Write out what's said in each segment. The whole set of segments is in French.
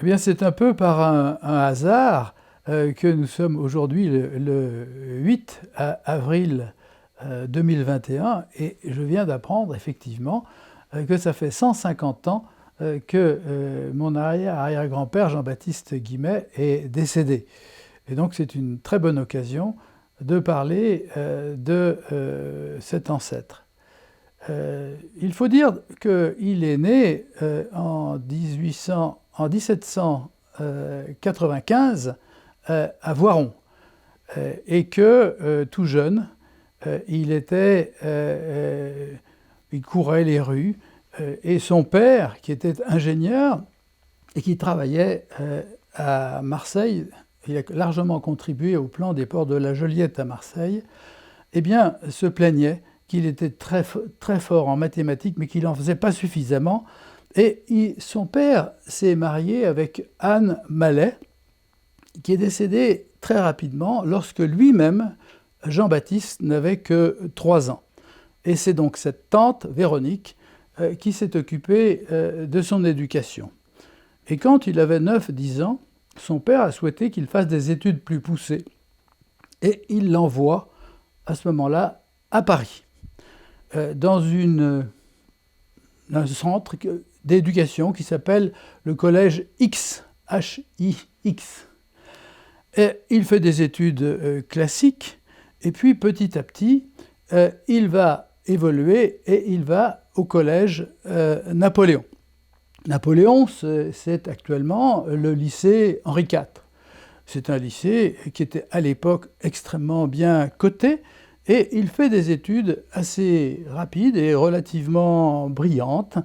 Eh bien, c'est un peu par un hasard que nous sommes aujourd'hui le 8 avril 2021 et je viens d'apprendre effectivement que ça fait 150 ans que mon arrière-arrière-grand-père Jean-Baptiste Guimet est décédé. Et donc c'est une très bonne occasion de parler de cet ancêtre. Il faut dire qu'il est né en 1795 à Voiron et que tout jeune, il courait les rues et son père, qui était ingénieur et qui travaillait à Marseille, il a largement contribué au plan des ports de la Joliette à Marseille, eh bien, se plaignait qu'il était très, très fort en mathématiques, mais qu'il n'en faisait pas suffisamment. Et son père s'est marié avec Anne Mallet, qui est décédée très rapidement lorsque lui-même, Jean-Baptiste, n'avait que 3 ans. Et c'est donc cette tante, Véronique, qui s'est occupée de son éducation. Et quand il avait 9-10 ans, son père a souhaité qu'il fasse des études plus poussées. Et il l'envoie à ce moment-là à Paris, dans un centre d'éducation qui s'appelle le collège X, H-I-X. Et il fait des études classiques, et puis petit à petit, il va évoluer et il va au collège Napoléon. Napoléon, c'est actuellement le lycée Henri IV. C'est un lycée qui était à l'époque extrêmement bien coté, et il fait des études assez rapides et relativement brillantes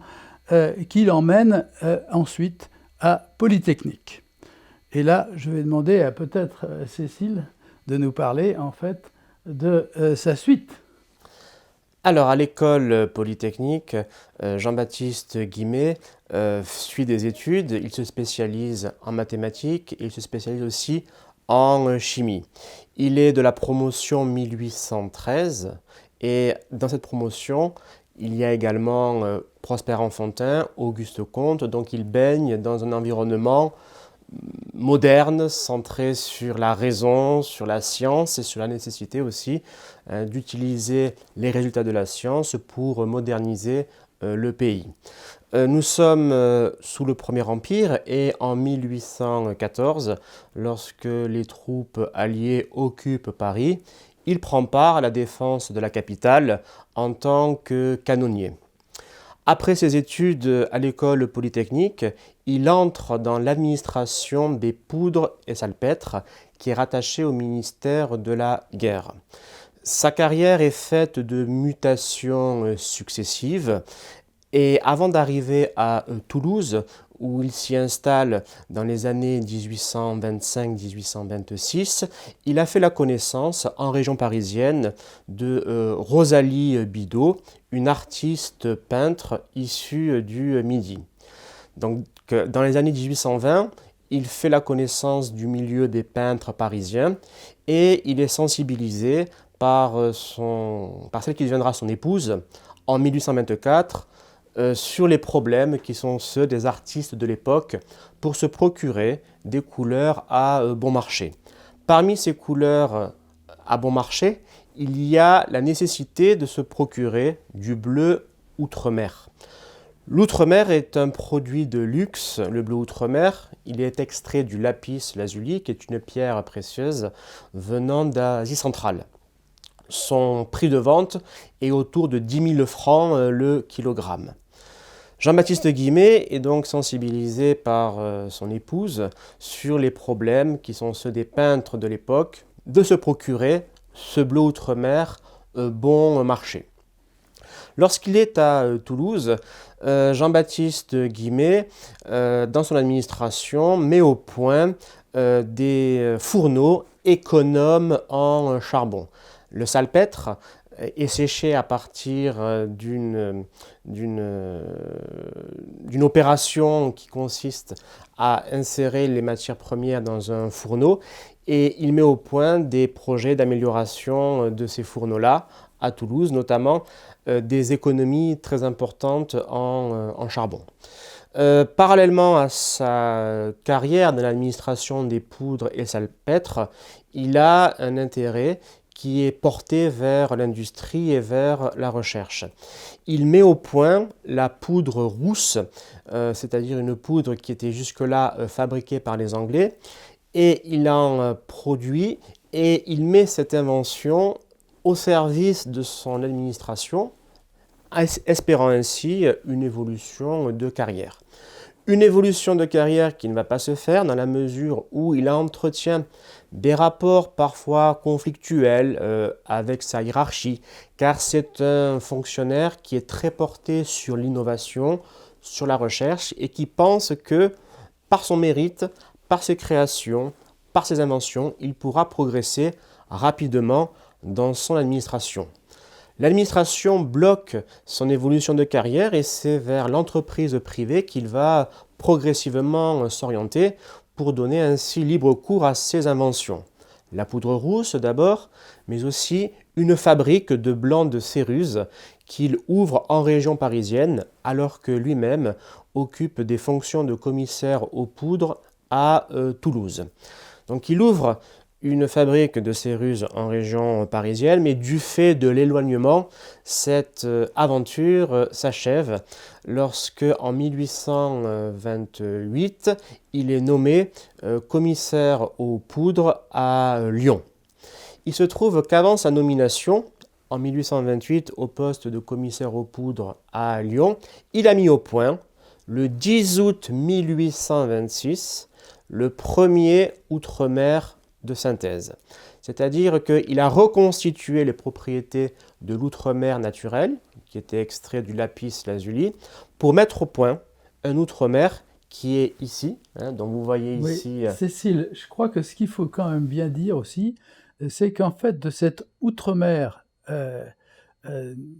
qui l'emmènent ensuite à Polytechnique. Et là, je vais demander à peut-être Cécile de nous parler en fait de sa suite. Alors, à l'école polytechnique, Jean-Baptiste Guimet suit des études. Il se spécialise en mathématiques et il se spécialise aussi en chimie. Il est de la promotion 1813 et dans cette promotion, il y a également Prosper Enfantin, Auguste Comte, donc il baigne dans un environnement moderne, centré sur la raison, sur la science et sur la nécessité aussi d'utiliser les résultats de la science pour moderniser le pays. Nous sommes sous le Premier Empire et en 1814, lorsque les troupes alliées occupent Paris, il prend part à la défense de la capitale en tant que canonnier. Après ses études à l'école polytechnique, il entre dans l'administration des poudres et salpêtres, qui est rattachée au ministère de la Guerre. Sa carrière est faite de mutations successives et avant d'arriver à Toulouse, où il s'y installe dans les années 1825-1826, il a fait la connaissance en région parisienne de Rosalie Bidot, une artiste peintre issue du Midi. Donc, dans les années 1820, il fait la connaissance du milieu des peintres parisiens et il est sensibilisé par celle qui deviendra son épouse en 1824 sur les problèmes qui sont ceux des artistes de l'époque pour se procurer des couleurs à bon marché. Parmi ces couleurs à bon marché, il y a la nécessité de se procurer du bleu outre-mer. L'outre-mer est un produit de luxe, le bleu outre-mer. Il est extrait du lapis lazuli, qui est une pierre précieuse venant d'Asie centrale. Son prix de vente est autour de 10 000 francs le kilogramme. Jean-Baptiste Guimet est donc sensibilisé par son épouse sur les problèmes qui sont ceux des peintres de l'époque de se procurer ce bleu outre-mer bon marché. Lorsqu'il est à Toulouse, Jean-Baptiste Guimet, dans son administration, met au point des fourneaux économes en charbon. Le salpêtre est séché à partir d'une opération qui consiste à insérer les matières premières dans un fourneau et il met au point des projets d'amélioration de ces fourneaux-là à Toulouse, notamment des économies très importantes en charbon. Parallèlement à sa carrière dans l'administration des poudres et salpêtres, il a un intérêt qui est porté vers l'industrie et vers la recherche. Il met au point la poudre rousse, c'est-à-dire une poudre qui était jusque-là fabriquée par les Anglais, et il en produit et il met cette invention au service de son administration, espérant ainsi une évolution de carrière. Une évolution de carrière qui ne va pas se faire dans la mesure où il entretient des rapports parfois conflictuels avec sa hiérarchie, car c'est un fonctionnaire qui est très porté sur l'innovation, sur la recherche, et qui pense que par son mérite, par ses créations, par ses inventions, il pourra progresser rapidement dans son administration. L'administration bloque son évolution de carrière et c'est vers l'entreprise privée qu'il va progressivement s'orienter pour donner ainsi libre cours à ses inventions. La poudre rousse d'abord, mais aussi une fabrique de blanc de céruse qu'il ouvre en région parisienne alors que lui-même occupe des fonctions de commissaire aux poudres à Toulouse. Donc il ouvre une fabrique de céruse en région parisienne, mais du fait de l'éloignement, cette aventure s'achève lorsque, en 1828, il est nommé commissaire aux poudres à Lyon. Il se trouve qu'avant sa nomination, en 1828, au poste de commissaire aux poudres à Lyon, il a mis au point, le 10 août 1826, le premier Outre-mer de synthèse. C'est-à-dire qu'il a reconstitué les propriétés de l'outre-mer naturel, qui était extrait du lapis lazuli, pour mettre au point un outre-mer qui est ici, dont vous voyez ici. Cécile, je crois que ce qu'il faut quand même bien dire aussi, c'est qu'en fait, de cette outre-mer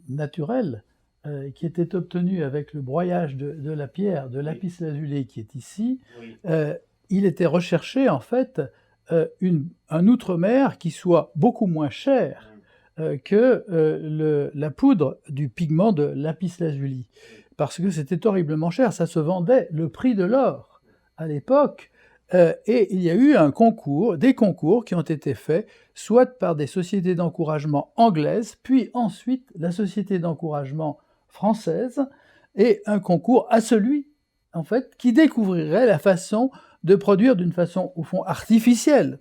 naturelle, qui était obtenue avec le broyage de la pierre, de lapis lazuli qui est ici, il était recherché en fait un outre-mer qui soit beaucoup moins cher que la poudre du pigment de lapis lazuli. Parce que c'était horriblement cher, ça se vendait le prix de l'or à l'époque. Et il y a eu des concours qui ont été faits, soit par des sociétés d'encouragement anglaises, puis ensuite la société d'encouragement française, et un concours à celui, en fait, qui découvrirait la façon de produire d'une façon, au fond, artificielle,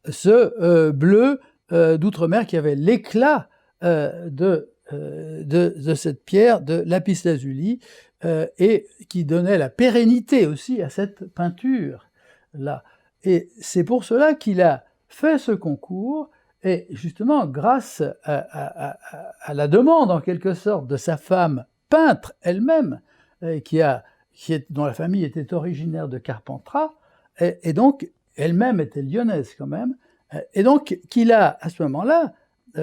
ce bleu d'outre-mer qui avait l'éclat de cette pierre de lapis lazuli et qui donnait la pérennité aussi à cette peinture-là. Et c'est pour cela qu'il a fait ce concours, et justement, grâce à la demande, en quelque sorte, de sa femme peintre elle-même, dont la famille était originaire de Carpentras, et donc elle-même était lyonnaise quand même, et donc qu'il a à ce moment-là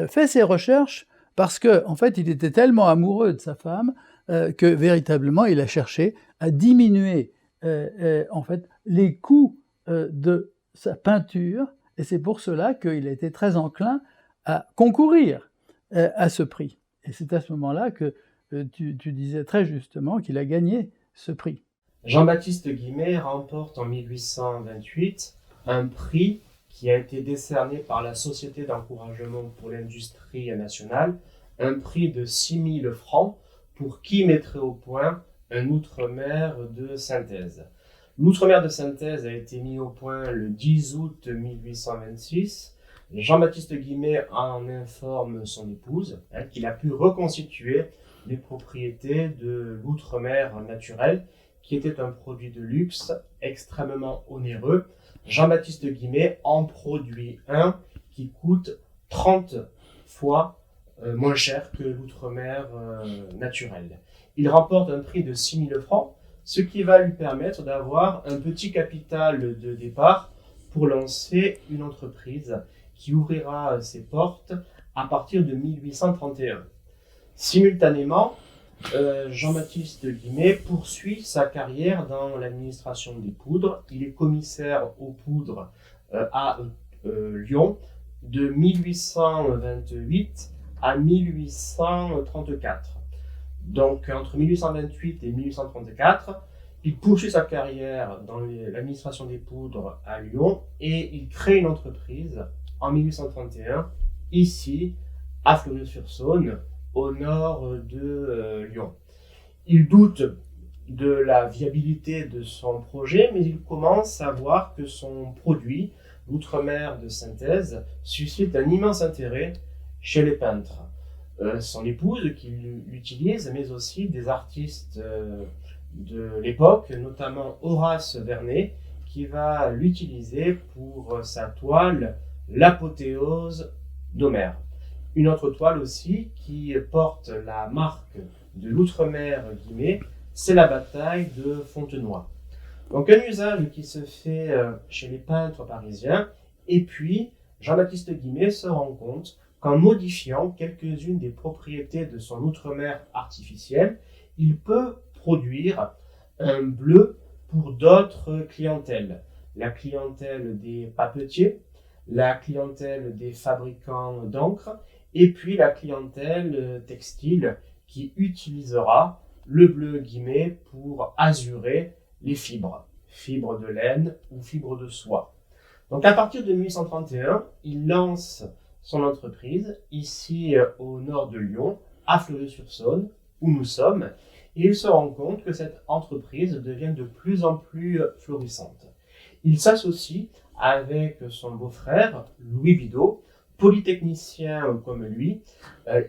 fait ses recherches parce que en fait il était tellement amoureux de sa femme que véritablement il a cherché à diminuer en fait les coûts de sa peinture, et c'est pour cela qu'il a été très enclin à concourir à ce prix. Et c'est à ce moment-là que tu disais très justement qu'il a gagné ce prix. Jean-Baptiste Guimet remporte en 1828 un prix qui a été décerné par la Société d'encouragement pour l'industrie nationale, un prix de 6 000 francs pour qui mettrait au point un outre-mer de synthèse. L'outre-mer de synthèse a été mis au point le 10 août 1826. Jean-Baptiste Guimet en informe son épouse, qu'il a pu reconstituer les propriétés de l'outre-mer naturel, qui était un produit de luxe extrêmement onéreux. Jean-Baptiste Guimet en produit un qui coûte 30 fois moins cher que l'outre-mer naturel. Il remporte un prix de 6 000 francs, ce qui va lui permettre d'avoir un petit capital de départ pour lancer une entreprise qui ouvrira ses portes à partir de 1831. Simultanément, Jean-Baptiste Guimet poursuit sa carrière dans l'administration des poudres. Il est commissaire aux poudres à Lyon de 1828 à 1834. Donc entre 1828 et 1834, il poursuit sa carrière dans l'administration des poudres à Lyon et il crée une entreprise en 1831, ici, à Fleury-sur-Saône, au nord de Lyon. Il doute de la viabilité de son projet, mais il commence à voir que son produit, l'outremer de synthèse, suscite un immense intérêt chez les peintres. Son épouse qui l'utilise, mais aussi des artistes de l'époque, notamment Horace Vernet, qui va l'utiliser pour sa toile L'apothéose d'Homère. Une autre toile aussi qui porte la marque de l'outremer Guimet, c'est la bataille de Fontenoy. Donc un usage qui se fait chez les peintres parisiens, et puis Jean-Baptiste Guimet se rend compte qu'en modifiant quelques-unes des propriétés de son outremer artificiel, il peut produire un bleu pour d'autres clientèles. La clientèle des papetiers, la clientèle des fabricants d'encre, et puis la clientèle textile qui utilisera le bleu Guimet pour azurer les fibres de laine ou fibres de soie. Donc à partir de 1831, il lance son entreprise ici au nord de Lyon, à Fleury-sur-Saône, où nous sommes, et il se rend compte que cette entreprise devient de plus en plus florissante. Il s'associe avec son beau-frère, Louis Bidot, polytechnicien comme lui.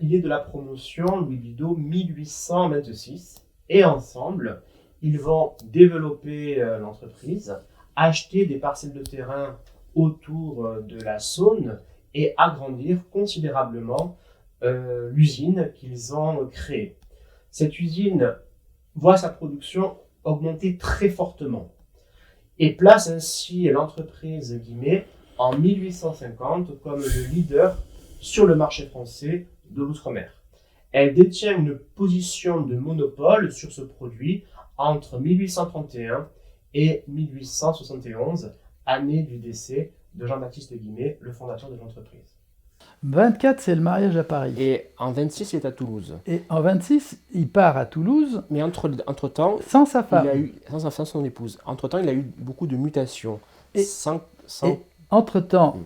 Il est de la promotion Louis Bidot 1826, et ensemble, ils vont développer l'entreprise, acheter des parcelles de terrain autour de la Saône et agrandir considérablement l'usine qu'ils ont créée. Cette usine voit sa production augmenter très fortement et place ainsi l'entreprise Guimet en 1850 comme le leader sur le marché français de l'outre-mer. Elle détient une position de monopole sur ce produit entre 1831 et 1871, année du décès de Jean-Baptiste Guimet, le fondateur de l'entreprise. 24, c'est le mariage à Paris. Et en 26, il est à Toulouse. Et en 26, il part à Toulouse. Mais entre-temps, sans sa femme. Sans sa femme, son épouse. Entre-temps, il a eu beaucoup de mutations. Et entre-temps,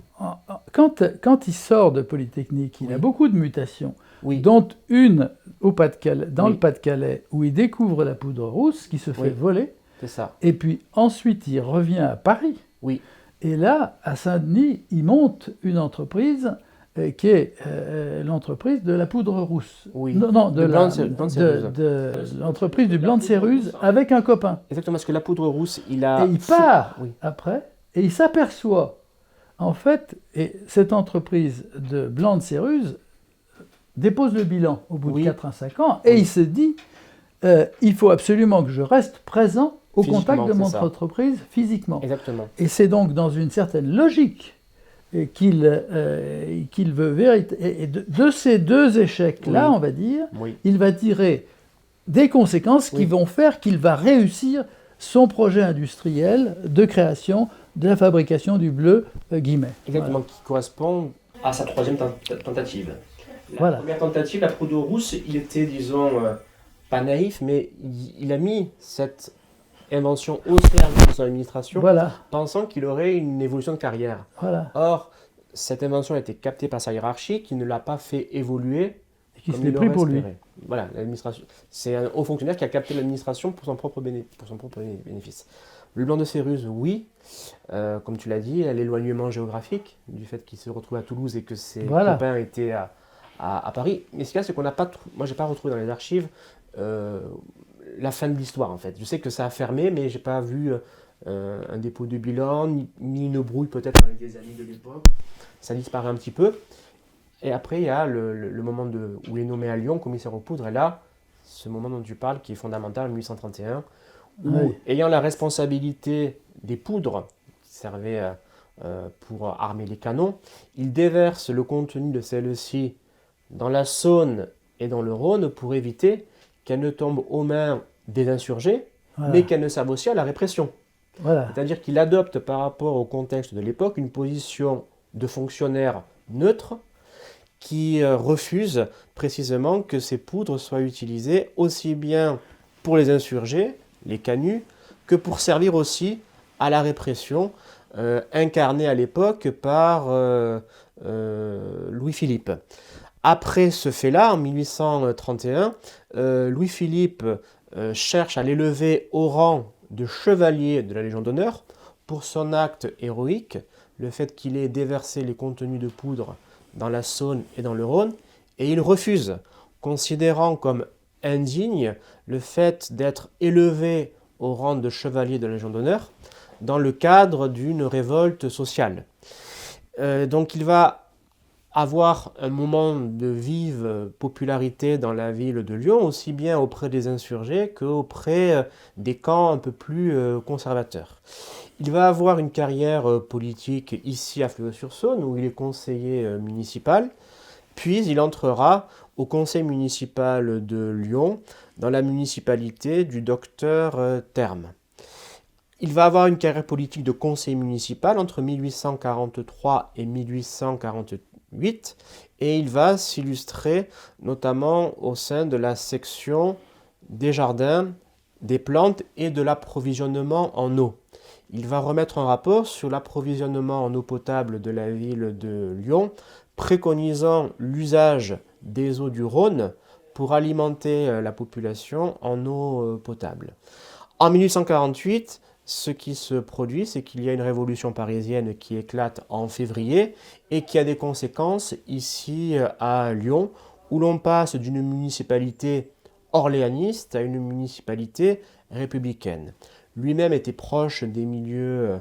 quand il sort de Polytechnique, il a beaucoup de mutations, dont une au Pas-de-Calais, dans le Pas-de-Calais, où il découvre la poudre rousse, qui se fait voler. C'est ça. Et puis ensuite, il revient à Paris. Oui. Et là, à Saint-Denis, il monte une entreprise qui est l'entreprise de la poudre rousse. Oui. Non, de l'entreprise du blanc de Céruse avec un copain. Exactement, parce que la poudre rousse, Et il part après, et il s'aperçoit, en fait, et cette entreprise de blanc de Céruse dépose le bilan au bout de 4 à 5 ans, et il se dit, il faut absolument que je reste présent au contact de mon entreprise physiquement. Exactement. Et c'est donc dans une certaine logique qu'il veut véritablement. Et de ces deux échecs-là, on va dire, il va tirer des conséquences qui vont faire qu'il va réussir son projet industriel de création de la fabrication du bleu Guimet. Exactement, qui correspond à sa troisième tentative. La première tentative, la poudre rousse, il était, disons, pas naïf, mais il a mis cette invention au service de son administration, pensant qu'il aurait une évolution de carrière. Or, cette invention a été captée par sa hiérarchie, qui ne l'a pas fait évoluer. Et qui se l'est pris pour lui. Voilà, l'administration. C'est un haut fonctionnaire qui a capté l'administration pour son propre bénéfice. Le blanc de Céruse, oui, comme tu l'as dit, l'éloignement géographique du fait qu'il se retrouve à Toulouse et que ses copains étaient à Paris. Mais ce qu'il y a, c'est qu'on n'a pas, moi, j'ai pas retrouvé dans les archives la fin de l'histoire, en fait. Je sais que ça a fermé, mais j'ai pas vu un dépôt de bilan, ni une brouille peut-être avec des amis de l'époque. Ça disparaît un petit peu. Et après, il y a le moment où il est nommé à Lyon, commissaire aux poudres, et là, ce moment dont tu parles, qui est fondamental, en 1831, où, ayant la responsabilité des poudres, qui servaient pour armer les canons, il déverse le contenu de celles-ci dans la Saône et dans le Rhône pour éviter qu'elles ne tombent aux mains des insurgés, mais qu'elles ne servent aussi à la répression. C'est-à-dire qu'il adopte par rapport au contexte de l'époque une position de fonctionnaire neutre qui refuse précisément que ces poudres soient utilisées aussi bien pour les insurgés, les canuts, que pour servir aussi à la répression, incarnée à l'époque par Louis-Philippe. Après ce fait-là, en 1831, Louis-Philippe cherche à l'élever au rang de chevalier de la Légion d'honneur pour son acte héroïque, le fait qu'il ait déversé les contenus de poudre dans la Saône et dans le Rhône, et il refuse, considérant comme indigne le fait d'être élevé au rang de chevalier de la Légion d'honneur dans le cadre d'une révolte sociale. Donc il va avoir un moment de vive popularité dans la ville de Lyon, aussi bien auprès des insurgés qu'auprès des camps un peu plus conservateurs. Il va avoir une carrière politique ici à Fleury-sur-Saône, où il est conseiller municipal, puis il entrera au conseil municipal de Lyon, dans la municipalité du docteur Terme. Il va avoir une carrière politique de conseiller municipal entre 1843 et 1848, et il va s'illustrer notamment au sein de la section des jardins, des plantes et de l'approvisionnement en eau. Il va remettre un rapport sur l'approvisionnement en eau potable de la ville de Lyon, préconisant l'usage des eaux du Rhône pour alimenter la population en eau potable. En 1848, ce qui se produit, c'est qu'il y a une révolution parisienne qui éclate en février et qui a des conséquences ici à Lyon, où l'on passe d'une municipalité orléaniste à une municipalité républicaine. Lui-même était proche des milieux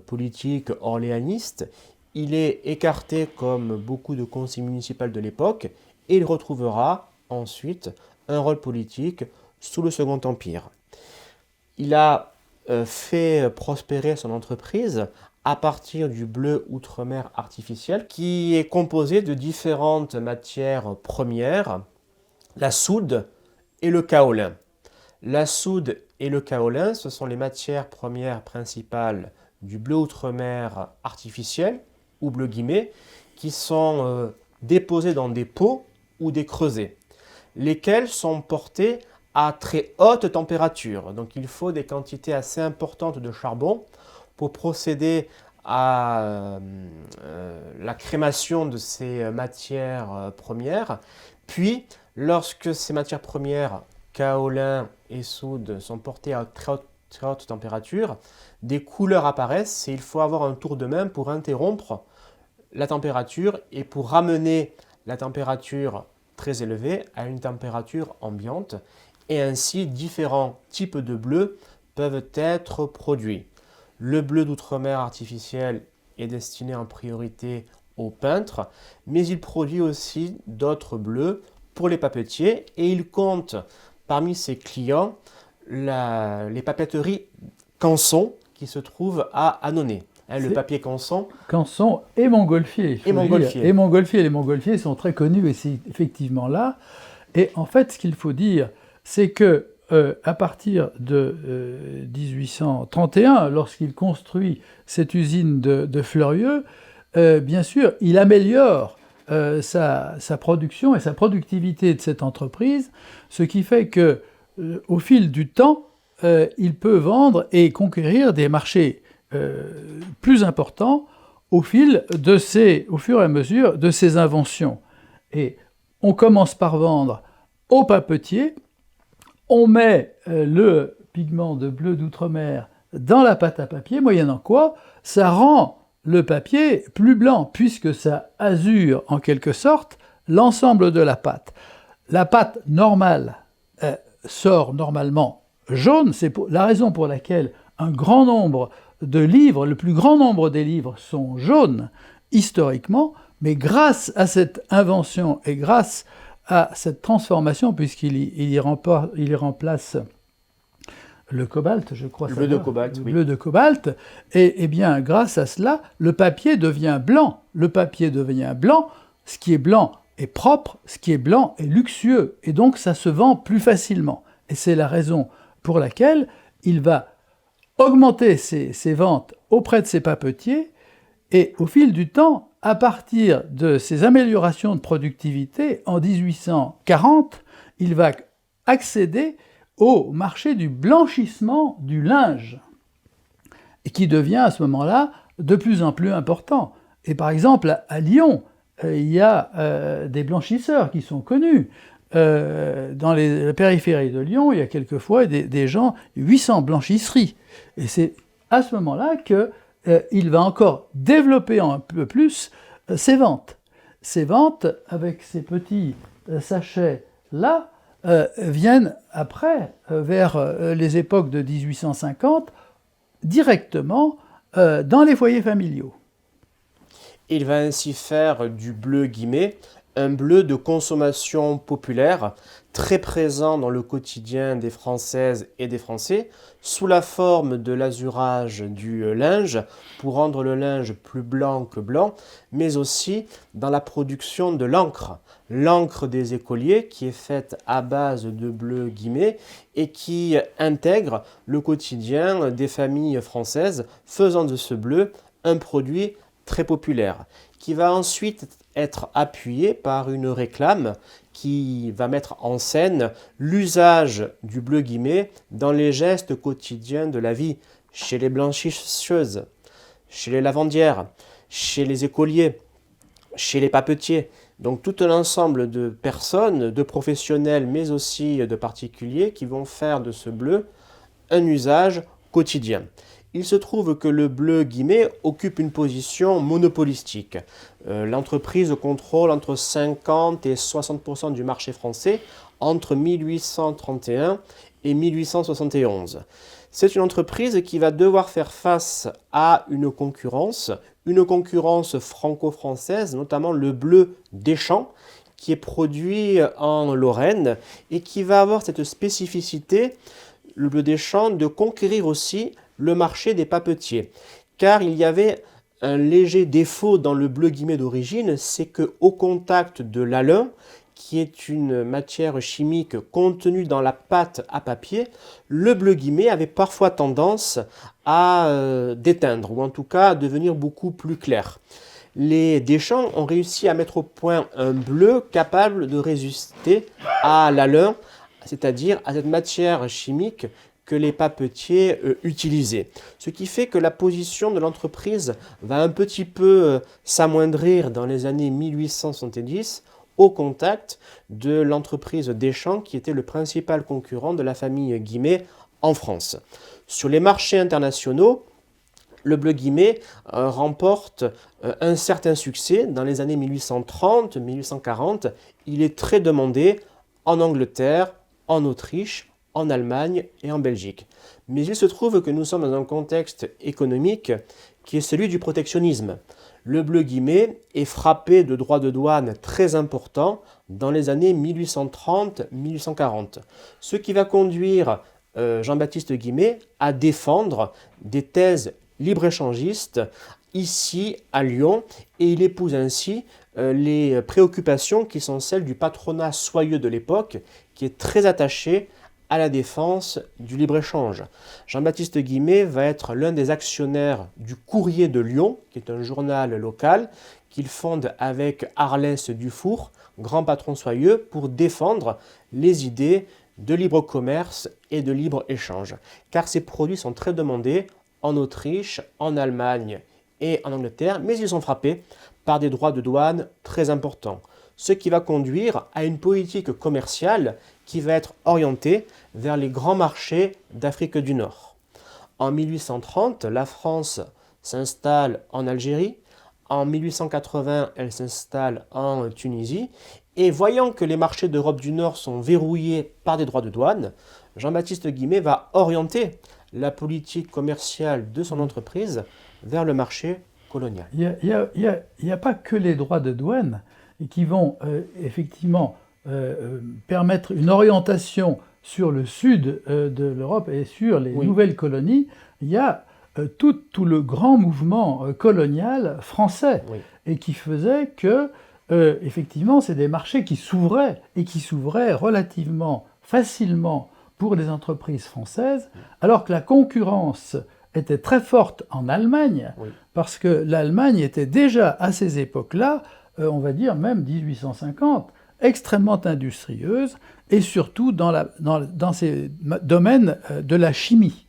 politiques orléanistes. Il est écarté comme beaucoup de conseillers municipaux de l'époque et il retrouvera ensuite un rôle politique sous le Second Empire. Il a fait prospérer son entreprise à partir du bleu outre-mer artificiel qui est composé de différentes matières premières, la soude et le kaolin. La soude et le kaolin, ce sont les matières premières principales du bleu outre-mer artificiel, ou bleu guillemet, qui sont déposées dans des pots ou des creusets, lesquels sont portés à très haute température. Donc il faut des quantités assez importantes de charbon pour procéder à la crémation de ces matières premières. Puis, lorsque ces matières premières, kaolin et soude, sont portées à très haute température, des couleurs apparaissent et il faut avoir un tour de main pour interrompre la température et pour ramener la température très élevée à une température ambiante. Et ainsi, différents types de bleus peuvent être produits. Le bleu d'outre-mer artificiel est destiné en priorité aux peintres, mais il produit aussi d'autres bleus pour les papetiers et il compte parmi ses clients les papeteries Canson qui se trouvent à Annonay. Le papier Canson. Canson et Montgolfier. Et Montgolfier. Et Montgolfier. Les Montgolfiers sont très connus et c'est effectivement là. Et en fait, ce qu'il faut dire, c'est que à partir de 1831, lorsqu'il construit cette usine de Fleurieux, bien sûr, il améliore sa production et sa productivité de cette entreprise, ce qui fait que, au fil du temps, il peut vendre et conquérir des marchés plus importants au fur et à mesure de ses inventions. Et on commence par vendre au papetier. On met le pigment de bleu d'outre-mer dans la pâte à papier, moyennant quoi ça rend le papier plus blanc, puisque ça azure en quelque sorte l'ensemble de la pâte. La pâte normale sort normalement jaune, c'est la raison pour laquelle un grand nombre de livres, le plus grand nombre des livres sont jaunes historiquement, mais grâce à cette invention et grâce à cette transformation, puisqu'il y remplace le cobalt, je crois. Le bleu de cobalt, oui. Le bleu de cobalt. Et bien, grâce à cela, le papier devient blanc. Le papier devient blanc. Ce qui est blanc est propre, ce qui est blanc est luxueux. Et donc, ça se vend plus facilement. Et c'est la raison pour laquelle il va augmenter ses ventes auprès de ses papetiers. Et au fil du temps, à partir de ces améliorations de productivité, en 1840, il va accéder au marché du blanchissement du linge, et qui devient à ce moment-là de plus en plus important. Et par exemple, à Lyon, il y a des blanchisseurs qui sont connus. Dans la périphérie de Lyon, il y a quelquefois des gens, 800 blanchisseries. Et c'est à ce moment-là qu'il va encore développer un peu plus ses ventes. Ces ventes, avec ces petits sachets-là, viennent après, vers les époques de 1850, directement dans les foyers familiaux. Il va ainsi faire du bleu guimet un bleu de consommation populaire, très présent dans le quotidien des Françaises et des Français, sous la forme de l'azurage du linge, pour rendre le linge plus blanc que blanc, mais aussi dans la production de l'encre. L'encre des écoliers, qui est faite à base de bleu guimet et qui intègre le quotidien des familles françaises, faisant de ce bleu un produit très populaire, qui va ensuite être appuyé par une réclame qui va mettre en scène l'usage du bleu guimet dans les gestes quotidiens de la vie, chez les blanchisseuses, chez les lavandières, chez les écoliers, chez les papetiers. Donc tout un ensemble de personnes, de professionnels, mais aussi de particuliers qui vont faire de ce bleu un usage quotidien. Il se trouve que le bleu guimet occupe une position monopolistique. L'entreprise contrôle entre 50 et 60% du marché français entre 1831 et 1871. C'est une entreprise qui va devoir faire face à une concurrence franco-française, notamment le bleu des champs, qui est produit en Lorraine et qui va avoir cette spécificité, le bleu des champs, de conquérir aussi le marché des papetiers. Car il y avait un léger défaut dans le bleu guimet d'origine, c'est qu'au contact de l'alun, qui est une matière chimique contenue dans la pâte à papier, le bleu guimet avait parfois tendance à déteindre, ou en tout cas à devenir beaucoup plus clair. Les Deschamps ont réussi à mettre au point un bleu capable de résister à l'alun, c'est-à-dire à cette matière chimique que les papetiers utilisaient. Ce qui fait que la position de l'entreprise va un petit peu s'amoindrir dans les années 1870 au contact de l'entreprise Deschamps, qui était le principal concurrent de la famille Guimet en France. Sur les marchés internationaux, le bleu guimet remporte un certain succès dans les années 1830-1840. Il est très demandé en Angleterre, en Autriche, en Allemagne et en Belgique. Mais il se trouve que nous sommes dans un contexte économique qui est celui du protectionnisme. Le bleu guimet est frappé de droits de douane très importants dans les années 1830-1840, ce qui va conduire Jean-Baptiste Guimet à défendre des thèses libre-échangistes ici à Lyon, et il épouse ainsi les préoccupations qui sont celles du patronat soyeux de l'époque, qui est très attaché à la défense du libre-échange. Jean-Baptiste Guimet va être l'un des actionnaires du Courrier de Lyon, qui est un journal local qu'il fonde avec Arlès Dufour, grand patron soyeux, pour défendre les idées de libre commerce et de libre-échange. Car ces produits sont très demandés en Autriche, en Allemagne et en Angleterre, mais ils sont frappés par des droits de douane très importants. Ce qui va conduire à une politique commerciale qui va être orientée vers les grands marchés d'Afrique du Nord. En 1830, la France s'installe en Algérie. En 1880, elle s'installe en Tunisie. Et voyant que les marchés d'Europe du Nord sont verrouillés par des droits de douane, Jean-Baptiste Guimet va orienter la politique commerciale de son entreprise vers le marché colonial. Il n'y a pas que les droits de douane qui vont effectivement permettre une orientation sur le sud de l'Europe et sur les nouvelles colonies. Il y a tout le grand mouvement colonial français et qui faisait que, effectivement, c'est des marchés qui s'ouvraient et qui s'ouvraient relativement facilement pour les entreprises françaises, alors que la concurrence était très forte en Allemagne, Oui. parce que l'Allemagne était déjà à ces époques-là, on va dire même 1850, extrêmement industrieuse, et surtout dans ces domaines de la chimie.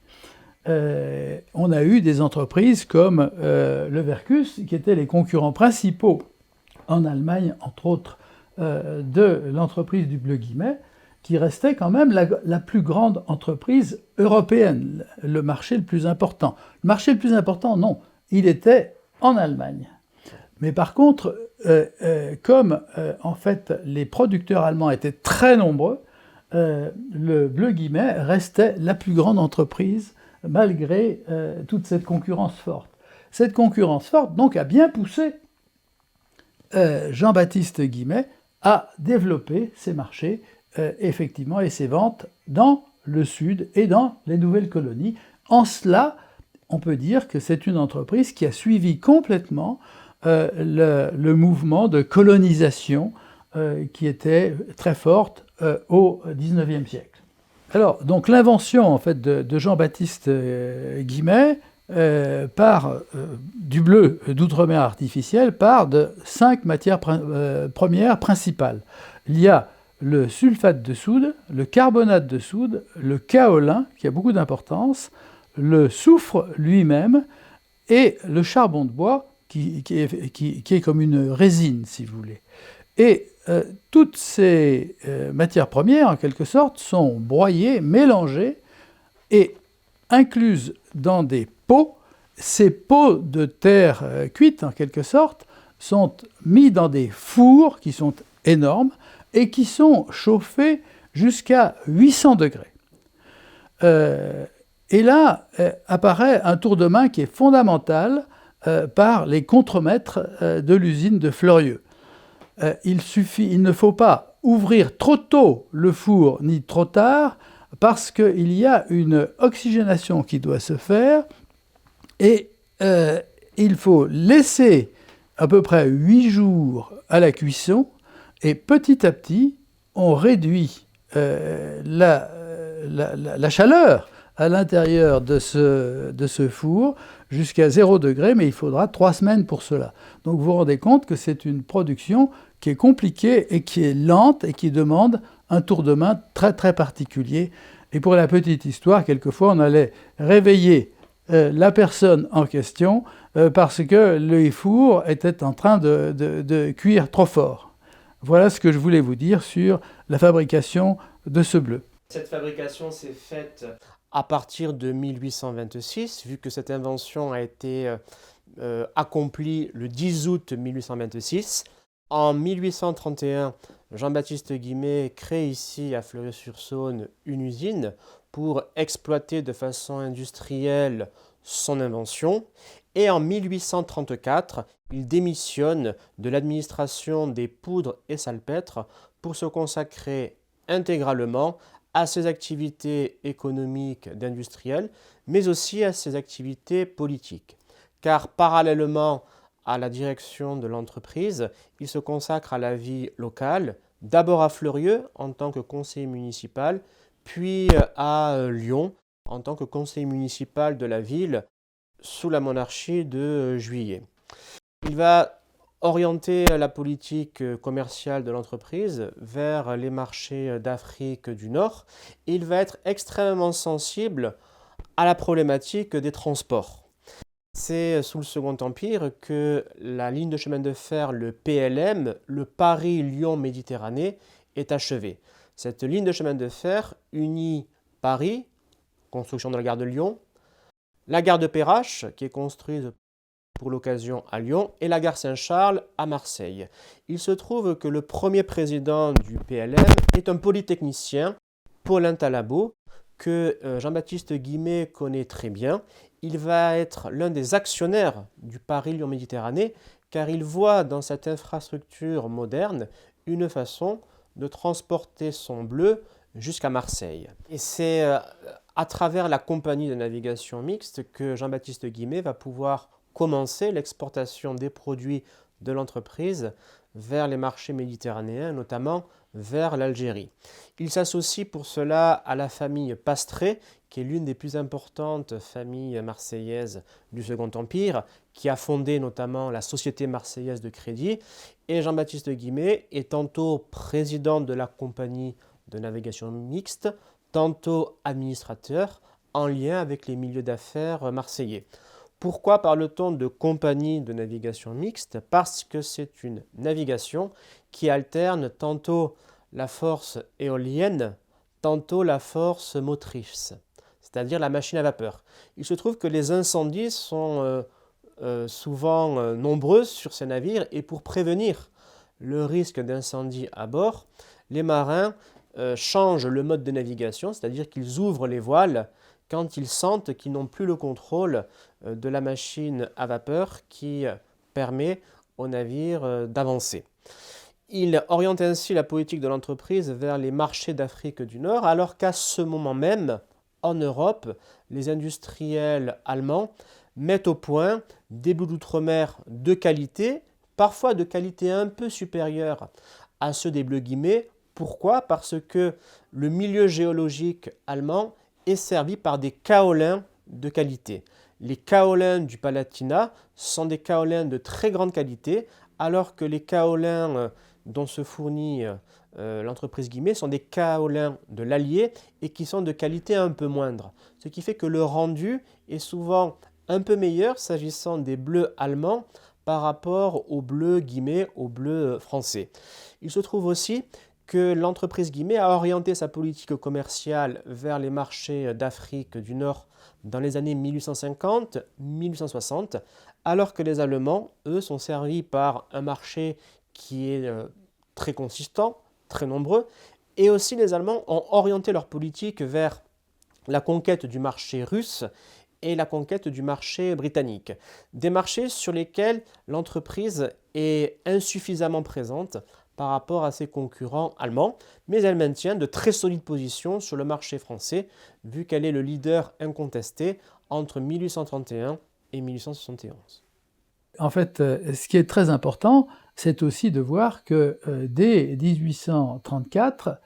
On a eu des entreprises comme le Werkus, qui étaient les concurrents principaux en Allemagne, entre autres, de l'entreprise du Bleu Guimet, qui restait quand même la plus grande entreprise européenne, le marché le plus important. Le marché le plus important, non, il était en Allemagne. Mais par contre, comme en fait les producteurs allemands étaient très nombreux, le Bleu Guimet restait la plus grande entreprise malgré toute cette concurrence forte. Cette concurrence forte donc a bien poussé Jean-Baptiste Guimet à développer ses marchés effectivement et ses ventes dans le sud et dans les nouvelles colonies. En cela, on peut dire que c'est une entreprise qui a suivi complètement le mouvement de colonisation qui était très forte au XIXe siècle. Alors, donc l'invention en fait de Jean-Baptiste Guimet du bleu d'outre-mer artificiel part de 5 matières premières principales. Il y a le sulfate de soude, le carbonate de soude, le kaolin, qui a beaucoup d'importance, le soufre lui-même et le charbon de bois, qui est comme une résine, si vous voulez. Et toutes ces matières premières, en quelque sorte, sont broyées, mélangées et incluses dans des pots. Ces pots de terre cuite, en quelque sorte, sont mis dans des fours qui sont énormes et qui sont chauffés jusqu'à 800 degrés. Et là apparaît un tour de main qui est fondamental par les contremaîtres de l'usine de Fleurieux. Il ne faut pas ouvrir trop tôt le four ni trop tard parce qu'il y a une oxygénation qui doit se faire et il faut laisser à peu près 8 jours à la cuisson et petit à petit on réduit la chaleur à l'intérieur de ce four jusqu'à 0 degré, mais il faudra 3 semaines pour cela. Donc vous vous rendez compte que c'est une production qui est compliquée et qui est lente et qui demande un tour de main très très particulier. Et pour la petite histoire, quelquefois on allait réveiller la personne en question parce que le four était en train de cuire trop fort. Voilà ce que je voulais vous dire sur la fabrication de ce bleu. Cette fabrication s'est faite à partir de 1826, vu que cette invention a été accomplie le 10 août 1826. En 1831, Jean-Baptiste Guimet crée ici à Fleurieux-sur-Saône une usine pour exploiter de façon industrielle son invention. Et en 1834, il démissionne de l'administration des poudres et salpêtres pour se consacrer intégralement à ses activités économiques d'industriel, mais aussi à ses activités politiques. Car parallèlement à la direction de l'entreprise, il se consacre à la vie locale, d'abord à Fleurieux en tant que conseiller municipal, puis à Lyon en tant que conseiller municipal de la ville sous la monarchie de Juillet. Il va orienter la politique commerciale de l'entreprise vers les marchés d'Afrique du Nord. Il va être extrêmement sensible à la problématique des transports. C'est sous le Second Empire que la ligne de chemin de fer, le PLM, le Paris-Lyon-Méditerranée, est achevée. Cette ligne de chemin de fer unit Paris, construction de la gare de Lyon, la gare de Perrache, qui est construite pour l'occasion à Lyon, et la gare Saint-Charles à Marseille. Il se trouve que le premier président du PLM est un polytechnicien, Paulin Talabot, que Jean-Baptiste Guimet connaît très bien. Il va être l'un des actionnaires du Paris-Lyon-Méditerranée, car il voit dans cette infrastructure moderne une façon de transporter son bleu jusqu'à Marseille. Et c'est à travers la compagnie de navigation mixte que Jean-Baptiste Guimet va pouvoir commencer l'exportation des produits de l'entreprise vers les marchés méditerranéens, notamment vers l'Algérie. Il s'associe pour cela à la famille Pastré, qui est l'une des plus importantes familles marseillaises du Second Empire, qui a fondé notamment la Société marseillaise de crédit. Et Jean-Baptiste Guimet est tantôt président de la compagnie de navigation mixte, tantôt administrateur, en lien avec les milieux d'affaires marseillais. Pourquoi parle-t-on de compagnie de navigation mixte? Parce que c'est une navigation qui alterne tantôt la force éolienne, tantôt la force motrice, c'est-à-dire la machine à vapeur. Il se trouve que les incendies sont souvent nombreux sur ces navires et pour prévenir le risque d'incendie à bord, les marins changent le mode de navigation, c'est-à-dire qu'ils ouvrent les voiles quand ils sentent qu'ils n'ont plus le contrôle de la machine à vapeur qui permet au navire d'avancer. Il oriente ainsi la politique de l'entreprise vers les marchés d'Afrique du Nord, alors qu'à ce moment même, en Europe, les industriels allemands mettent au point des bleus d'outre-mer de qualité, parfois de qualité un peu supérieure à ceux des bleus guillemets. Pourquoi? Parce que le milieu géologique allemand est servi par des kaolins de qualité. Les kaolins du Palatinat sont des kaolins de très grande qualité, alors que les kaolins dont se fournit l'entreprise Guimet sont des kaolins de l'Allier et qui sont de qualité un peu moindre. Ce qui fait que le rendu est souvent un peu meilleur s'agissant des bleus allemands par rapport aux bleus Guimet, aux bleus français. Il se trouve aussi que l'entreprise Guimet a orienté sa politique commerciale vers les marchés d'Afrique du Nord dans les années 1850-1860, alors que les Allemands, eux, sont servis par un marché qui est très consistant, très nombreux, et aussi les Allemands ont orienté leur politique vers la conquête du marché russe et la conquête du marché britannique. Des marchés sur lesquels l'entreprise est insuffisamment présente par rapport à ses concurrents allemands, mais elle maintient de très solides positions sur le marché français, vu qu'elle est le leader incontesté entre 1831 et 1871. En fait, ce qui est très important, c'est aussi de voir que dès 1834,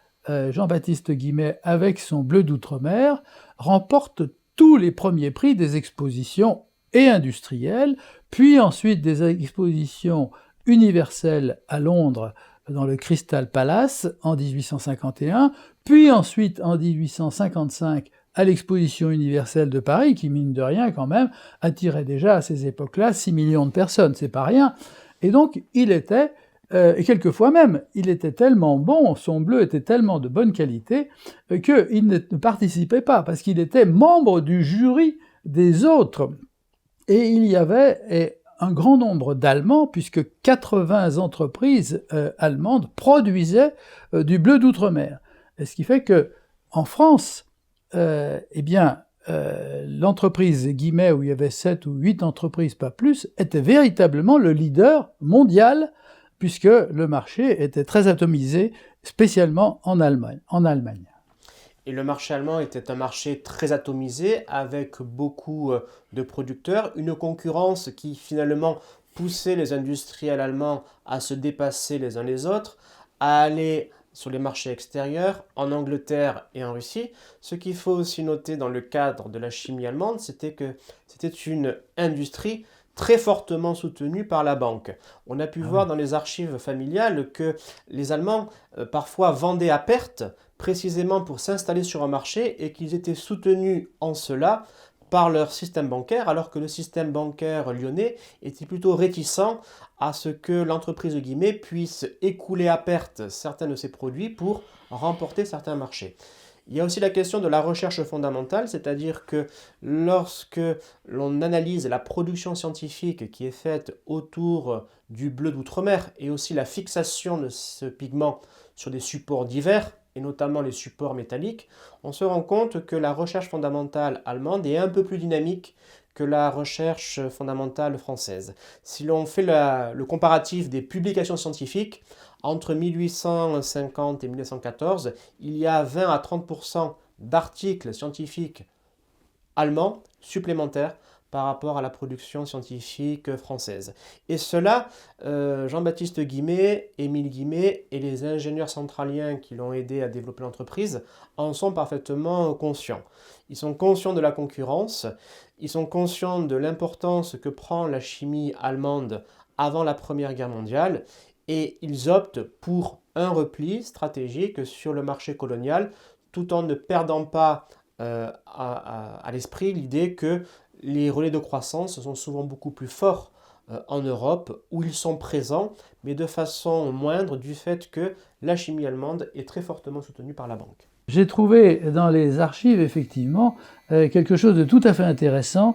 Jean-Baptiste Guimet, avec son bleu d'outre-mer, remporte tous les premiers prix des expositions et industrielles, puis ensuite des expositions universelles à Londres dans le Crystal Palace en 1851, puis ensuite en 1855 à l'exposition universelle de Paris, qui mine de rien quand même attirait déjà à ces époques-là 6 millions de personnes, c'est pas rien. Et donc il était, et quelquefois même, il était tellement bon, son bleu était tellement de bonne qualité, qu'il ne participait pas, parce qu'il était membre du jury des autres. Et il y avait un grand nombre d'Allemands, puisque 80 entreprises allemandes produisaient du bleu d'outre-mer. Et ce qui fait que en France, l'entreprise Guimet, où il y avait 7 ou 8 entreprises, pas plus, était véritablement le leader mondial, puisque le marché était très atomisé, spécialement en Allemagne. Et le marché allemand était un marché très atomisé, avec beaucoup de producteurs, une concurrence qui finalement poussait les industriels allemands à se dépasser les uns les autres, à aller sur les marchés extérieurs, en Angleterre et en Russie. Ce qu'il faut aussi noter dans le cadre de la chimie allemande, c'était que c'était une industrie très fortement soutenue par la banque. On a pu voir dans les archives familiales que les Allemands parfois vendaient à perte, précisément pour s'installer sur un marché, et qu'ils étaient soutenus en cela par leur système bancaire, alors que le système bancaire lyonnais était plutôt réticent à ce que l'entreprise Guimet puisse écouler à perte certains de ses produits pour remporter certains marchés. Il y a aussi la question de la recherche fondamentale, c'est-à-dire que lorsque l'on analyse la production scientifique qui est faite autour du bleu d'outre-mer et aussi la fixation de ce pigment sur des supports divers, et notamment les supports métalliques, on se rend compte que la recherche fondamentale allemande est un peu plus dynamique que la recherche fondamentale française. Si l'on fait le comparatif des publications scientifiques, entre 1850 et 1914, il y a 20 à 30% d'articles scientifiques allemands supplémentaires par rapport à la production scientifique française. Et cela, Jean-Baptiste Guimet, Émile Guimet et les ingénieurs centraliens qui l'ont aidé à développer l'entreprise en sont parfaitement conscients. Ils sont conscients de la concurrence, ils sont conscients de l'importance que prend la chimie allemande avant la Première Guerre mondiale et ils optent pour un repli stratégique sur le marché colonial tout en ne perdant pas à l'esprit l'idée que les relais de croissance sont souvent beaucoup plus forts en Europe où ils sont présents, mais de façon moindre du fait que la chimie allemande est très fortement soutenue par la banque. J'ai trouvé dans les archives effectivement quelque chose de tout à fait intéressant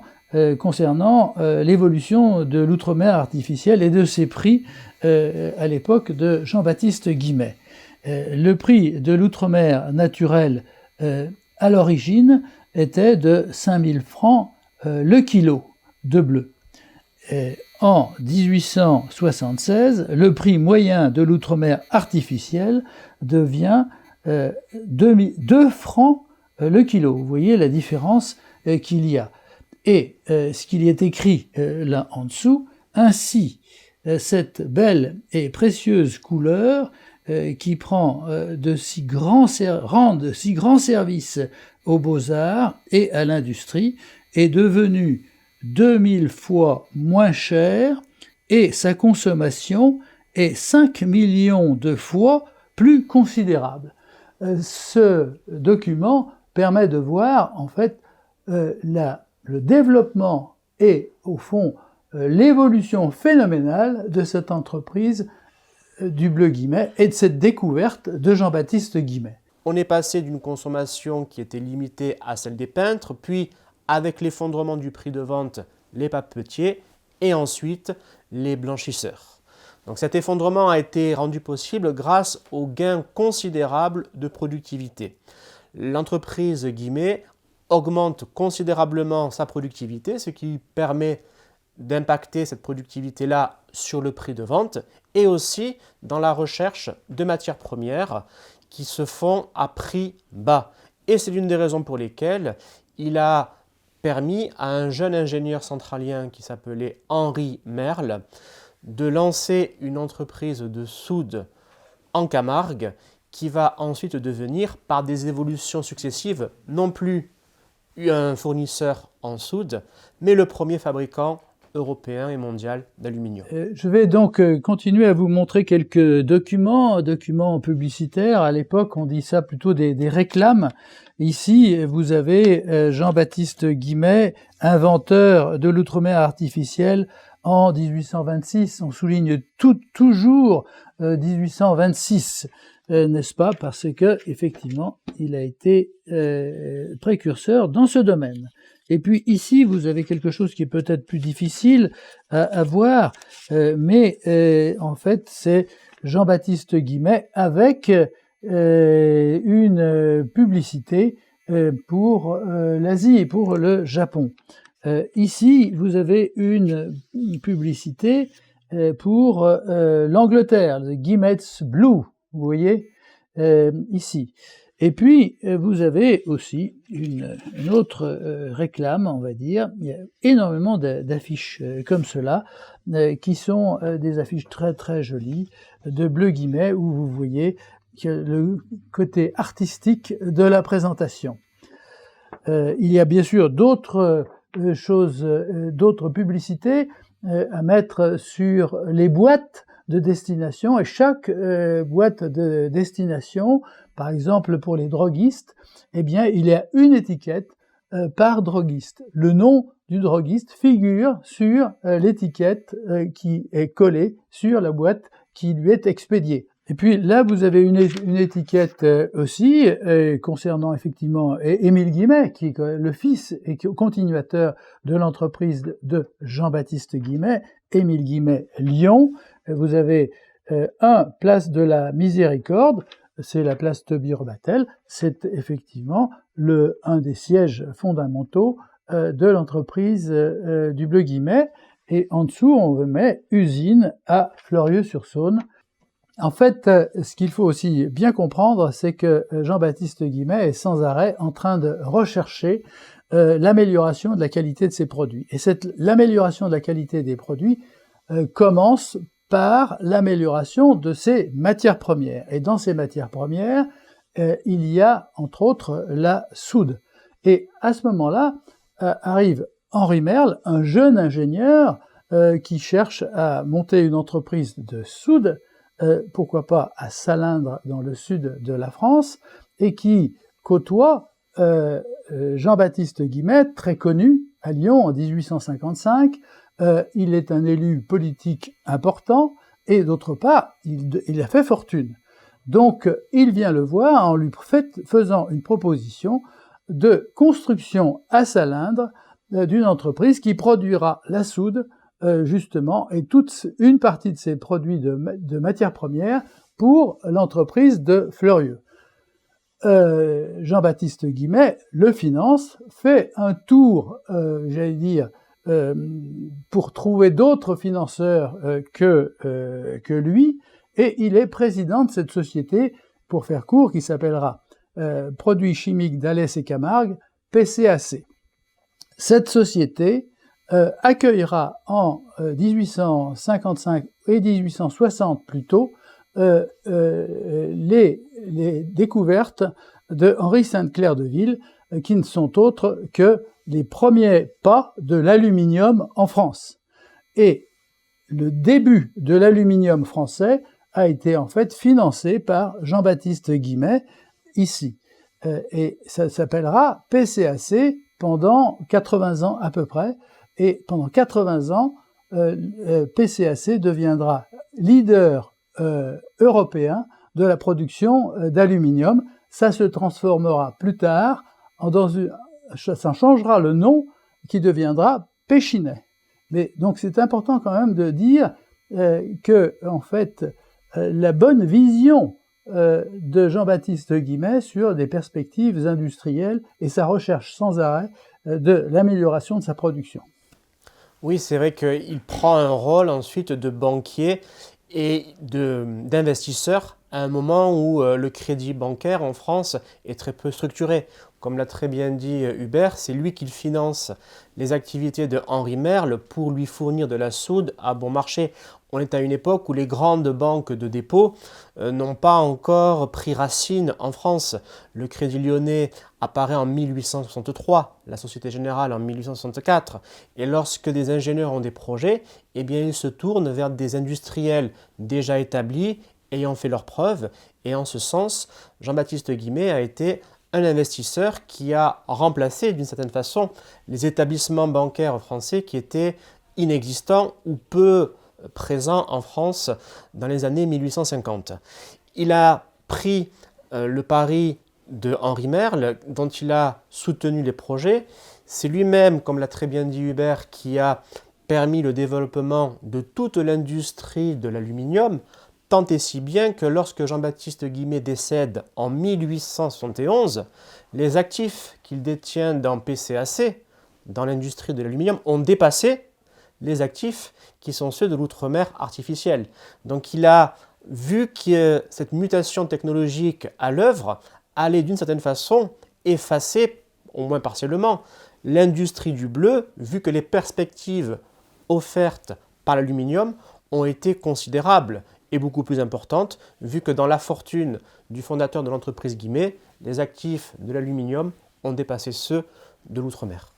concernant l'évolution de l'outre-mer artificiel et de ses prix à l'époque de Jean-Baptiste Guimet. Le prix de l'outre-mer naturel à l'origine était de 5000 francs le kilo de bleu. En 1876, le prix moyen de l'outre-mer artificiel devient 2 francs le kilo. Vous voyez la différence qu'il y a. Et ce qu'il y est écrit là en dessous, ainsi cette belle et précieuse couleur qui prend rend de si grands services aux beaux-arts et à l'industrie, est devenue 2000 fois moins chère et sa consommation est 5 millions de fois plus considérable. Ce document permet de voir en fait le développement et au fond l'évolution phénoménale de cette entreprise du Bleu Guimet et de cette découverte de Jean-Baptiste Guimet. On est passé d'une consommation qui était limitée à celle des peintres, puis avec l'effondrement du prix de vente, les papetiers et ensuite les blanchisseurs. Donc cet effondrement a été rendu possible grâce aux gains considérables de productivité. L'entreprise Guimet augmente considérablement sa productivité, ce qui permet d'impacter cette productivité-là sur le prix de vente et aussi dans la recherche de matières premières qui se font à prix bas. Et c'est l'une des raisons pour lesquelles il a permis à un jeune ingénieur centralien qui s'appelait Henri Merle de lancer une entreprise de soude en Camargue qui va ensuite devenir, par des évolutions successives, non plus un fournisseur en soude, mais le premier fabricant européen et mondial d'aluminium. Je vais donc continuer à vous montrer quelques documents publicitaires. À l'époque, on dit ça plutôt des réclames. Ici, vous avez Jean-Baptiste Guimet, inventeur de l'outre-mer artificiel en 1826. On souligne toujours 1826, n'est-ce pas? Parce que effectivement, il a été précurseur dans ce domaine. Et puis ici, vous avez quelque chose qui est peut-être plus difficile à voir, mais en fait, c'est Jean-Baptiste Guimet avec une publicité pour l'Asie et pour le Japon. Ici, vous avez une publicité pour l'Angleterre, le Guimet's Blue, vous voyez, ici. Et puis, vous avez aussi une autre réclame, on va dire. Il y a énormément d'affiches comme cela, qui sont des affiches très très jolies de Bleu Guimet, où vous voyez le côté artistique de la présentation. Il y a bien sûr d'autres choses, d'autres publicités à mettre sur les boîtes de destination, et chaque boîte de destination, par exemple pour les droguistes, eh bien il y a une étiquette par droguiste. Le nom du droguiste figure sur l'étiquette qui est collée sur la boîte qui lui est expédiée. Et puis là, vous avez une étiquette aussi concernant effectivement Émile Guimet, qui est le fils et continuateur de l'entreprise de Jean-Baptiste Guimet, Émile Guimet Lyon. Vous avez place de la Miséricorde, c'est la place Tobie-Robatel, c'est effectivement un des sièges fondamentaux de l'entreprise du Bleu Guimet. Et en dessous, on met usine à Fleurieux-sur-Saône. En fait, ce qu'il faut aussi bien comprendre, c'est que Jean-Baptiste Guimet est sans arrêt en train de rechercher l'amélioration de la qualité de ses produits. Et l'amélioration de la qualité des produits commence par l'amélioration de ses matières premières. Et dans ces matières premières, il y a entre autres la soude. Et à ce moment-là, arrive Henri Merle, un jeune ingénieur qui cherche à monter une entreprise de soude, pourquoi pas à Salindre dans le sud de la France, et qui côtoie Jean-Baptiste Guimet, très connu à Lyon en 1855. Il est un élu politique important et d'autre part, il a fait fortune. Donc, il vient le voir en lui faisant une proposition de construction à Salindre d'une entreprise qui produira la soude, justement, et toute une partie de ses produits de matières premières pour l'entreprise de Fleurieux. Jean-Baptiste Guimet le finance, fait un tour, pour trouver d'autres financeurs que lui, et il est président de cette société, pour faire court, qui s'appellera Produits chimiques d'Alès et Camargue, PCAC. Cette société accueillera en 1855 et 1860 plutôt les découvertes de Henri Sainte-Claire de Ville, qui ne sont autres que les premiers pas de l'aluminium en France. Et le début de l'aluminium français a été en fait financé par Jean-Baptiste Guimet ici. Et ça s'appellera PCAC pendant 80 ans à peu près. Et pendant 80 ans, PCAC deviendra leader européen de la production d'aluminium. Ça se transformera plus tard ça changera le nom qui deviendra Péchinet. Mais donc c'est important quand même de dire que en fait la bonne vision de Jean-Baptiste Guimet sur des perspectives industrielles et sa recherche sans arrêt de l'amélioration de sa production. Oui, c'est vrai qu'il prend un rôle ensuite de banquier et d'investisseur à un moment où le crédit bancaire en France est très peu structuré. Comme l'a très bien dit Hubert, c'est lui qui finance les activités de Henri Merle pour lui fournir de la soude à bon marché. On est à une époque où les grandes banques de dépôt n'ont pas encore pris racine en France. Le Crédit Lyonnais apparaît en 1863, la Société Générale en 1864. Et lorsque des ingénieurs ont des projets, eh bien ils se tournent vers des industriels déjà établis, ayant fait leurs preuves. Et en ce sens, Jean-Baptiste Guimet a été un investisseur qui a remplacé d'une certaine façon les établissements bancaires français qui étaient inexistants ou peu présents en France dans les années 1850. Il a pris le pari de Henri Merle, dont il a soutenu les projets. C'est lui-même, comme l'a très bien dit Hubert, qui a permis le développement de toute l'industrie de l'aluminium, tant et si bien que lorsque Jean-Baptiste Guimet décède en 1871, les actifs qu'il détient dans PCAC, dans l'industrie de l'aluminium, ont dépassé les actifs qui sont ceux de l'outre-mer artificielle. Donc il a vu que cette mutation technologique à l'œuvre allait d'une certaine façon effacer, au moins partiellement, l'industrie du bleu, vu que les perspectives offertes par l'aluminium ont été considérables et beaucoup plus importantes, vu que dans la fortune du fondateur de l'entreprise Guimet, les actifs de l'aluminium ont dépassé ceux de l'outre-mer.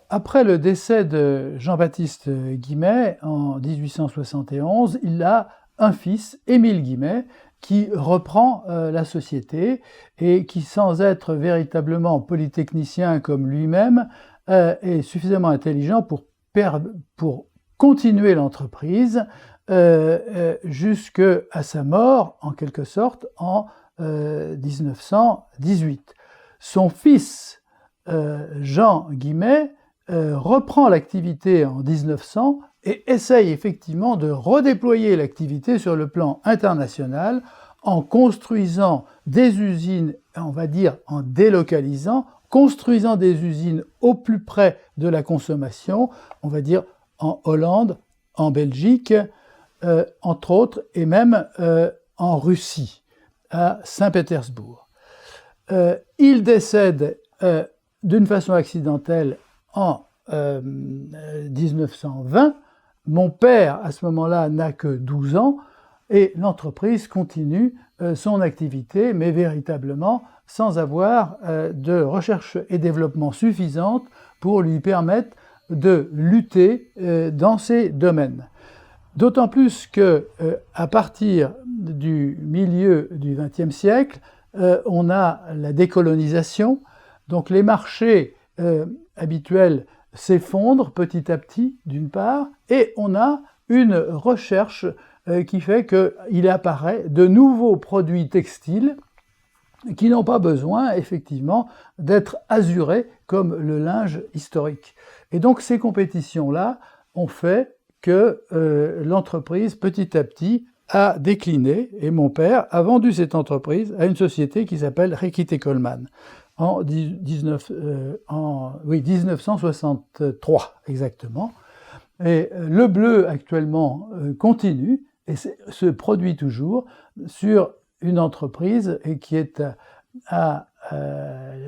Après le décès de Jean-Baptiste Guimet en 1871, il a un fils, Émile Guimet, qui reprend la société et qui, sans être véritablement polytechnicien comme lui-même, est suffisamment intelligent pour continuer l'entreprise jusqu'à sa mort, en quelque sorte, en 1918. Son fils, Jean Guimet, reprend l'activité en 1900 et essaye effectivement de redéployer l'activité sur le plan international en construisant des usines, on va dire en délocalisant, construisant des usines au plus près de la consommation, on va dire en Hollande, en Belgique, entre autres, et même en Russie, à Saint-Pétersbourg. Il décède d'une façon accidentelle en 1920. Mon père, à ce moment-là, n'a que 12 ans et l'entreprise continue son activité, mais véritablement sans avoir de recherche et développement suffisante pour lui permettre de lutter dans ces domaines. D'autant plus que à partir du milieu du XXe siècle, on a la décolonisation, donc les marchés habituels s'effondrent petit à petit, d'une part, et on a une recherche qui fait qu'il apparaît de nouveaux produits textiles qui n'ont pas besoin, effectivement, d'être azurés comme le linge historique. Et donc ces compétitions-là ont fait que l'entreprise, petit à petit, a décliné, et mon père a vendu cette entreprise à une société qui s'appelle Reckitt et Coleman en 1963 exactement. Et le bleu actuellement continue et se produit toujours sur une entreprise qui est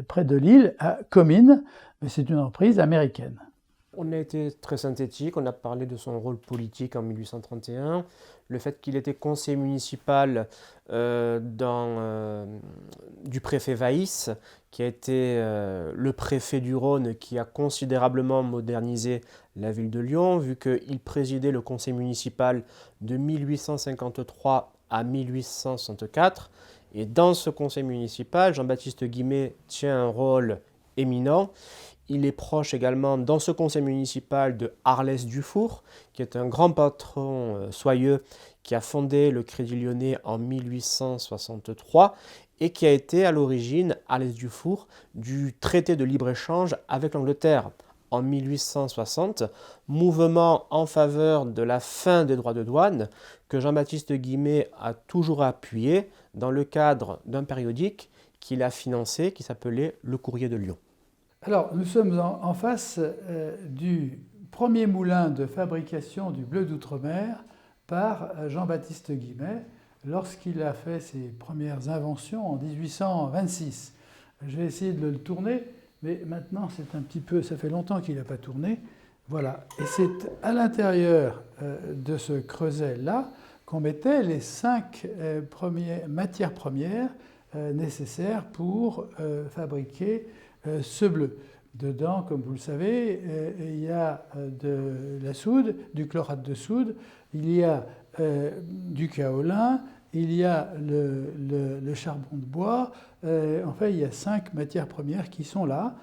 près de Lille, à Comines, mais c'est une entreprise américaine. On a été très synthétique, on a parlé de son rôle politique en 1831, le fait qu'il était conseiller municipal du préfet Vaïs, qui a été le préfet du Rhône, qui a considérablement modernisé la ville de Lyon, vu qu'il présidait le conseil municipal de 1853 à 1864. Et dans ce conseil municipal, Jean-Baptiste Guimet tient un rôle éminent. Il est proche également dans ce conseil municipal de Arlès Dufour, qui est un grand patron soyeux qui a fondé le Crédit Lyonnais en 1863 et qui a été à l'origine, Arlès Dufour, du traité de libre-échange avec l'Angleterre en 1860, mouvement en faveur de la fin des droits de douane que Jean-Baptiste Guimet a toujours appuyé dans le cadre d'un périodique qu'il a financé qui s'appelait Le Courrier de Lyon. Alors, nous sommes en face du premier moulin de fabrication du bleu d'outre-mer par Jean-Baptiste Guimet lorsqu'il a fait ses premières inventions en 1826. Je vais essayer de le tourner, mais maintenant c'est un petit peu, ça fait longtemps qu'il n'a pas tourné. Voilà, et c'est à l'intérieur de ce creuset-là qu'on mettait les 5 matières premières nécessaires pour fabriquer ce bleu. Dedans, comme vous le savez, il y a de la soude, du chlorate de soude, il y a du kaolin, il y a le charbon de bois. Enfin, il y a 5 matières premières qui sont là.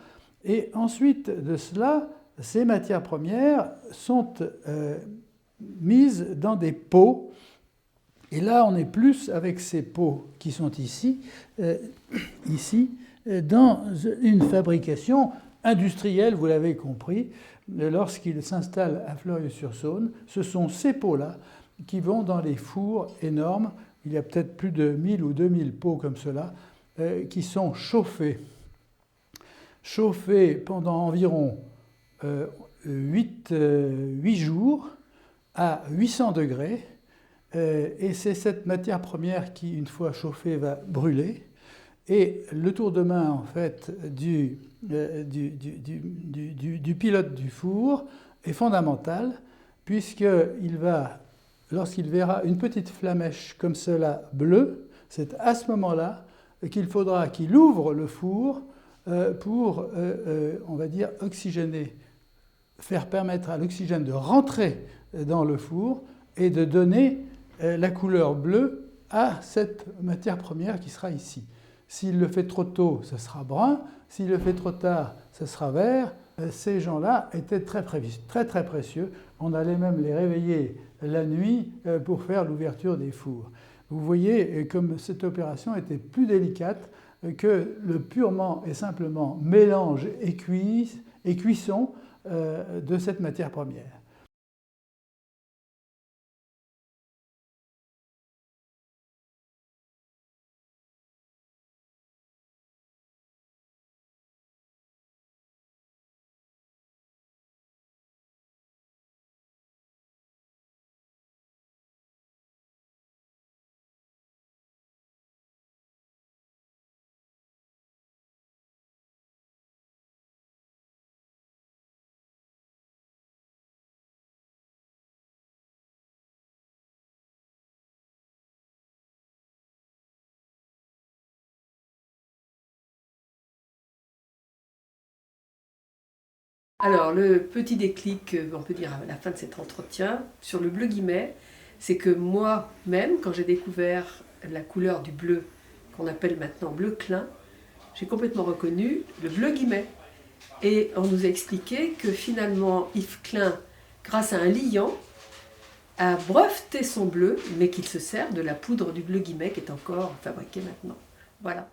Et ensuite de cela, ces matières premières sont mises dans des pots. Et là, on est plus avec ces pots qui sont ici, dans une fabrication industrielle, vous l'avez compris, lorsqu'il s'installe à Fleurieu-sur-Saône. Ce sont ces pots-là qui vont dans les fours énormes. Il y a peut-être plus de 1000 ou 2000 pots comme cela, qui sont chauffés pendant environ 8 jours à 800 degrés. Et c'est cette matière première qui, une fois chauffée, va brûler. Et le tour de main, en fait, du pilote du four est fondamental, puisqu'il va, lorsqu'il verra une petite flamèche comme cela bleue, c'est à ce moment-là qu'il faudra qu'il ouvre le four pour, on va dire, oxygéner, faire permettre à l'oxygène de rentrer dans le four et de donner la couleur bleue à cette matière première qui sera ici. S'il le fait trop tôt, ce sera brun. S'il le fait trop tard, ce sera vert. Ces gens-là étaient très précieux. On allait même les réveiller la nuit pour faire l'ouverture des fours. Vous voyez comme cette opération était plus délicate que le purement et simplement mélange et cuisson de cette matière première. Alors, le petit déclic, on peut dire à la fin de cet entretien, sur le bleu guimet, c'est que moi-même, quand j'ai découvert la couleur du bleu, qu'on appelle maintenant bleu Klein, j'ai complètement reconnu le bleu guimet. Et on nous a expliqué que finalement, Yves Klein, grâce à un liant, a breveté son bleu, mais qu'il se sert de la poudre du bleu guimet qui est encore fabriquée maintenant. Voilà.